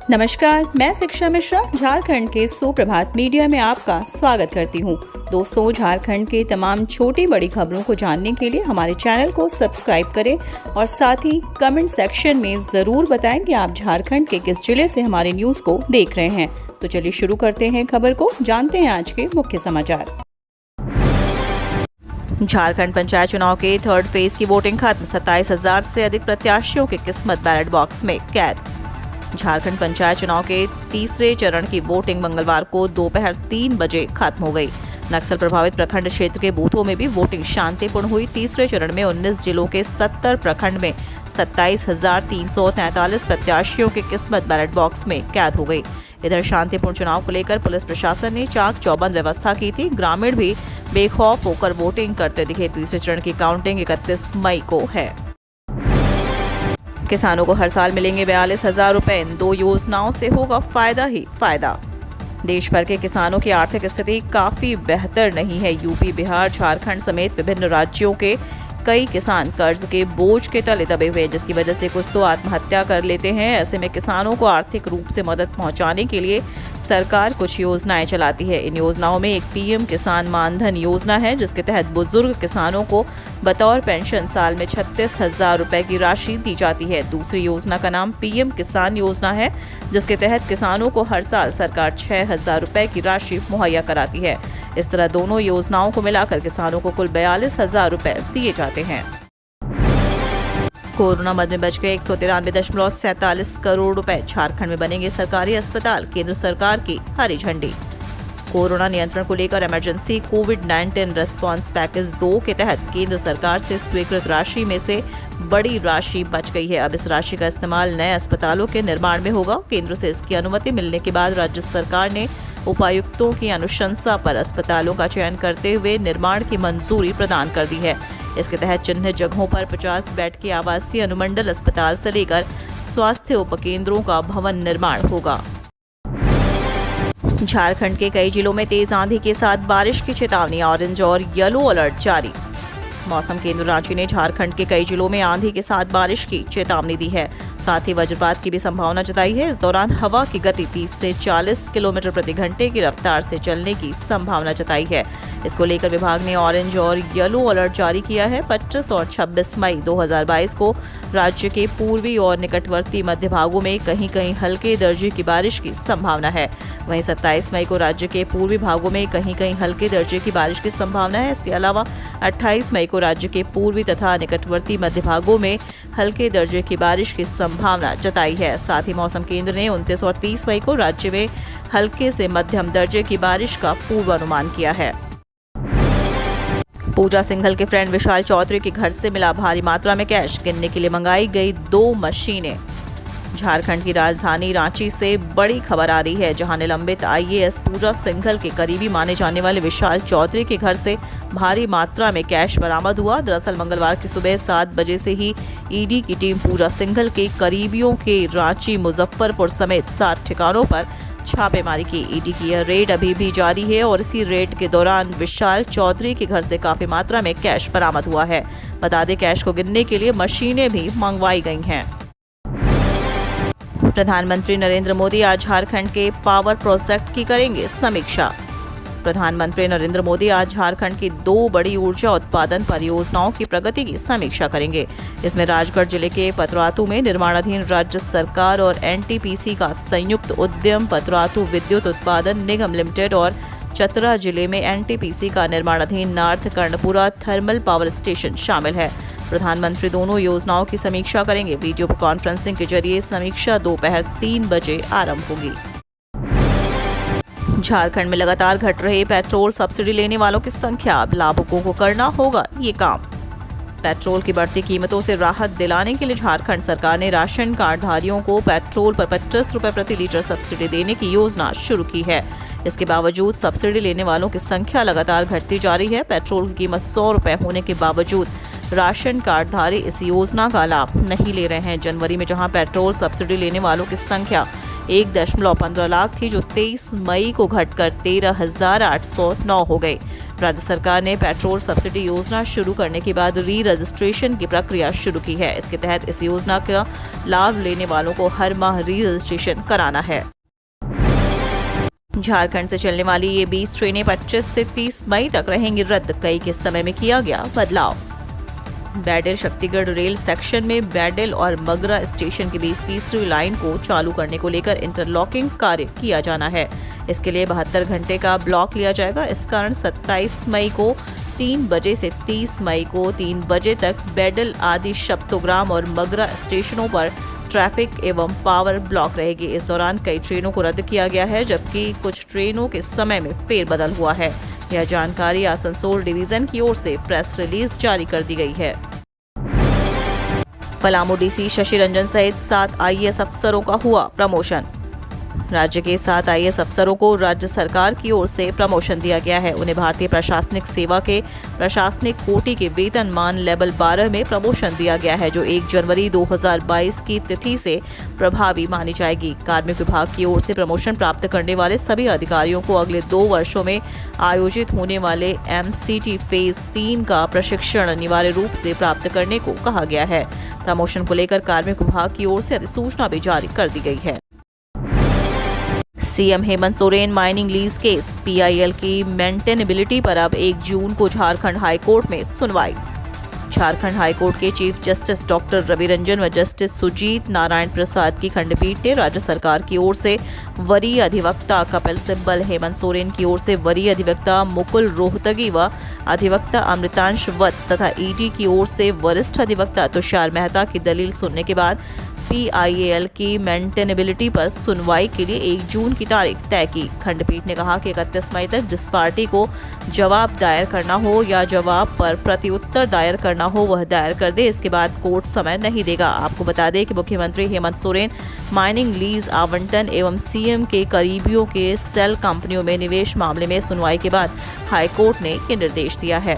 नमस्कार, मैं शिक्षा मिश्रा झारखंड के सुप्रभात मीडिया में आपका स्वागत करती हूँ। दोस्तों, झारखंड के तमाम छोटी बड़ी खबरों को जानने के लिए हमारे चैनल को सब्सक्राइब करें और साथ ही कमेंट सेक्शन में ज़रूर बताएं कि आप झारखंड के किस जिले से हमारे न्यूज़ को देख रहे हैं। तो चलिए शुरू करते हैं खबर को, जानते हैं आज के मुख्य समाचार। झारखंड पंचायत चुनाव के थर्ड फेज की वोटिंग खत्म, 27,000 से अधिक प्रत्याशियों की किस्मत बैलेट बॉक्स में कैद। झारखंड पंचायत चुनाव के तीसरे चरण की वोटिंग मंगलवार को दोपहर 3 बजे खत्म हो गई। नक्सल प्रभावित प्रखंड क्षेत्र के बूथों में भी वोटिंग शांतिपूर्ण हुई। तीसरे चरण में 19 जिलों के 70 प्रखंड में 27,343 प्रत्याशियों की किस्मत बैलेट बॉक्स में कैद हो गई। इधर शांतिपूर्ण चुनाव को लेकर पुलिस प्रशासन ने चाक चौबंद व्यवस्था की थी। ग्रामीण भी बेखौफ होकर वोटिंग करते दिखे। तीसरे चरण की काउंटिंग 31 मई को है। किसानों को हर साल मिलेंगे 42,000 रुपए। इन 2 योजनाओं से होगा फायदा ही फायदा। देश भर के किसानों की आर्थिक स्थिति काफी बेहतर नहीं है। यूपी, बिहार, झारखंड समेत विभिन्न राज्यों के कई किसान कर्ज के बोझ के तले दबे हुए हैं, जिसकी वजह से कुछ तो आत्महत्या कर लेते हैं। ऐसे में किसानों को आर्थिक रूप से मदद पहुंचाने के लिए सरकार कुछ योजनाएं चलाती है। इन योजनाओं में एक पीएम किसान मानधन योजना है, जिसके तहत बुजुर्ग किसानों को बतौर पेंशन साल में 36,000 रुपए की राशि दी जाती है। दूसरी योजना का नाम पीएम किसान योजना है, जिसके तहत किसानों को हर साल सरकार 6,000 रुपए की राशि मुहैया कराती है। इस तरह दोनों योजनाओं को मिलाकर किसानों को कुल 42,000 रुपए दिए जाते हैं। कोरोना मद में बच गए 193.47 करोड़ रुपए। झारखंड में बनेंगे सरकारी अस्पताल, केंद्र सरकार की हरी झंडी। कोरोना नियंत्रण को लेकर इमरजेंसी कोविड-19 रेस्पॉन्स पैकेज 2 के तहत केंद्र सरकार से स्वीकृत राशि में से बड़ी राशि बच गई है। अब इस राशि का इस्तेमाल नए अस्पतालों के निर्माण में होगा। केंद्र से इसकी अनुमति मिलने के बाद राज्य सरकार ने उपायुक्तों की अनुशंसा पर अस्पतालों का चयन करते हुए निर्माण की मंजूरी प्रदान कर दी है। इसके तहत चिन्हित जगहों पर 50 बेड के आवासीय अनुमंडल अस्पताल से लेकर स्वास्थ्य उपकेंद्रों का भवन निर्माण होगा। झारखंड के कई जिलों में तेज आंधी के साथ बारिश की चेतावनी, ऑरेंज और येलो अलर्ट जारी। मौसम केंद्र रांची ने झारखंड के कई जिलों में आंधी के साथ बारिश की चेतावनी दी है। साथ ही वज्रपात की भी संभावना जताई है। इस दौरान हवा की गति 30 से 40 किलोमीटर प्रति घंटे की रफ्तार से चलने की संभावना जताई है। इसको लेकर विभाग ने ऑरेंज और येलो अलर्ट जारी किया है। 25 और 26 मई 2022 को राज्य के पूर्वी और निकटवर्ती मध्य भागों में कहीं कहीं हल्के दर्जे की बारिश की संभावना है। वहीं 27 मई को राज्य के पूर्वी भागों में कहीं कहीं हल्के दर्जे की बारिश की संभावना है। इसके अलावा 28 मई को राज्य के पूर्वी तथा निकटवर्ती मध्य भागों में हल्के दर्जे की बारिश की संभावना जताई है। साथ ही मौसम केंद्र ने 29 और 30 मई को राज्य में हल्के से मध्यम दर्जे की बारिश का पूर्वानुमान किया है। पूजा सिंघल के फ्रेंड विशाल चौधरी के घर से मिला भारी मात्रा में कैश, गिनने के लिए मंगाई गई 2 मशीनें। झारखंड की राजधानी रांची से बड़ी खबर आ रही है, जहां निलंबित आईएएस पूजा सिंघल के करीबी माने जाने वाले विशाल चौधरी के घर से भारी मात्रा में कैश बरामद हुआ। दरअसल मंगलवार की सुबह 7 बजे से ही ईडी की टीम पूजा सिंघल के करीबियों के रांची, मुजफ्फरपुर समेत 7 ठिकानों पर छापेमारी की। ईडी की यह रेड अभी भी जारी है और इसी रेड के दौरान विशाल चौधरी के घर से काफी मात्रा में कैश बरामद हुआ है। बता दें, कैश को गिनने के लिए मशीनें भी मंगवाई गई हैं। प्रधानमंत्री नरेंद्र मोदी आज झारखंड के पावर प्रोजेक्ट की करेंगे समीक्षा। प्रधानमंत्री नरेंद्र मोदी आज झारखंड की 2 बड़ी ऊर्जा उत्पादन परियोजनाओं की प्रगति की समीक्षा करेंगे। इसमें राजगढ़ जिले के पतरातू में निर्माणाधीन राज्य सरकार और एनटीपीसी का संयुक्त उद्यम पतरातू विद्युत उत्पादन निगम लिमिटेड और चतरा जिले में एनटीपीसी का निर्माणाधीन north Karanpura thermal power station शामिल है। प्रधानमंत्री दोनों योजनाओं की समीक्षा करेंगे। वीडियो कॉन्फ्रेंसिंग के जरिए समीक्षा दोपहर 3 बजे आरंभ होगी। झारखंड में लगातार घट रहे पेट्रोल सब्सिडी लेने वालों की संख्या, अब लाभुकों को करना होगा ये काम। पेट्रोल की बढ़ती कीमतों से राहत दिलाने के लिए झारखंड सरकार ने राशन कार्डधारियों को पेट्रोल पर 25 रुपए प्रति लीटर सब्सिडी देने की योजना शुरू की है। इसके बावजूद सब्सिडी लेने वालों की संख्या लगातार घटती जा रही है। पेट्रोल की कीमत 100 रुपए होने के बावजूद राशन कार्डधारी इस योजना का लाभ नहीं ले रहे हैं। जनवरी में जहां पेट्रोल सब्सिडी लेने वालों की संख्या 1.15 लाख थी, जो 23 मई को घटकर 13,809 हो गई। राज्य सरकार ने पेट्रोल सब्सिडी योजना शुरू करने के बाद री रजिस्ट्रेशन की प्रक्रिया शुरू की है। इसके तहत इस योजना का लाभ लेने वालों को हर माह री रजिस्ट्रेशन कराना है। झारखंड से चलने वाली ये 20 ट्रेनें 25 से 30 मई तक रहेंगी रद्द। कई के समय में किया गया बदलाव। बैडल शक्तिगढ़ रेल सेक्शन में बैडल और मगरा स्टेशन के बीच तीसरी लाइन को चालू करने को लेकर इंटरलॉकिंग कार्य किया जाना है। इसके लिए 72 घंटे का ब्लॉक लिया जाएगा। इस कारण 27 मई को 3 बजे से 30 मई को 3 बजे तक बैडल आदि शब्दोग्राम और मगरा स्टेशनों पर ट्रैफिक एवं पावर ब्लॉक रहेगी। इस दौरान कई ट्रेनों को रद्द किया गया है, जबकि कुछ ट्रेनों के समय में फेरबदल हुआ है। यह जानकारी आसनसोल डिवीजन की ओर से प्रेस रिलीज जारी कर दी गई है। पलामू डीसी शशि रंजन सहित 7 आईएएस अफसरों का हुआ प्रमोशन। राज्य के 7 आईएएस अफसरों को राज्य सरकार की ओर से प्रमोशन दिया गया है। उन्हें भारतीय प्रशासनिक सेवा के प्रशासनिक कोटि के वेतनमान लेवल 12 में प्रमोशन दिया गया है, जो 1 जनवरी 2022 की तिथि से प्रभावी मानी जाएगी। कार्मिक विभाग की ओर से प्रमोशन प्राप्त करने वाले सभी अधिकारियों को अगले 2 वर्षों में आयोजित होने वाले MCT फेज 3 का प्रशिक्षण अनिवार्य रूप से प्राप्त करने को कहा गया है। प्रमोशन को लेकर कार्मिक विभाग की ओर से अधिसूचना भी जारी कर दी गई है। CM Hemant Soren mining lease case. PIL की मेंटेनेबिलिटी पर अब 1 जून को झारखंड हाईकोर्ट में सुनवाई। झारखंड हाईकोर्ट के chief justice doctor Ravi Ranjan व जस्टिस सुजीत नारायण प्रसाद की खंडपीठ ने राज्य सरकार की ओर से वरीय अधिवक्ता कपिल सिब्बल, हेमंत सोरेन की ओर से वरीय अधिवक्ता मुकुल रोहतगी व अधिवक्ता अमृतांश वत्स तथा ED की ओर से वरिष्ठ अधिवक्ता तुषार मेहता की दलील सुनने के बाद PIL की मेंटेनेबिलिटी पर सुनवाई के लिए 1 जून की तारीख तय की। खंडपीठ ने कहा कि 31 मई तक जिस पार्टी को जवाब दायर करना हो या जवाब पर प्रत्युत्तर दायर करना हो वह दायर कर दे। इसके बाद कोर्ट समय नहीं देगा। आपको बता दें कि मुख्यमंत्री हेमंत सोरेन माइनिंग लीज आवंटन एवं CM के करीबियों के सेल कंपनियों में निवेश मामले में सुनवाई के बाद हाईकोर्ट ने ये निर्देश दिया है।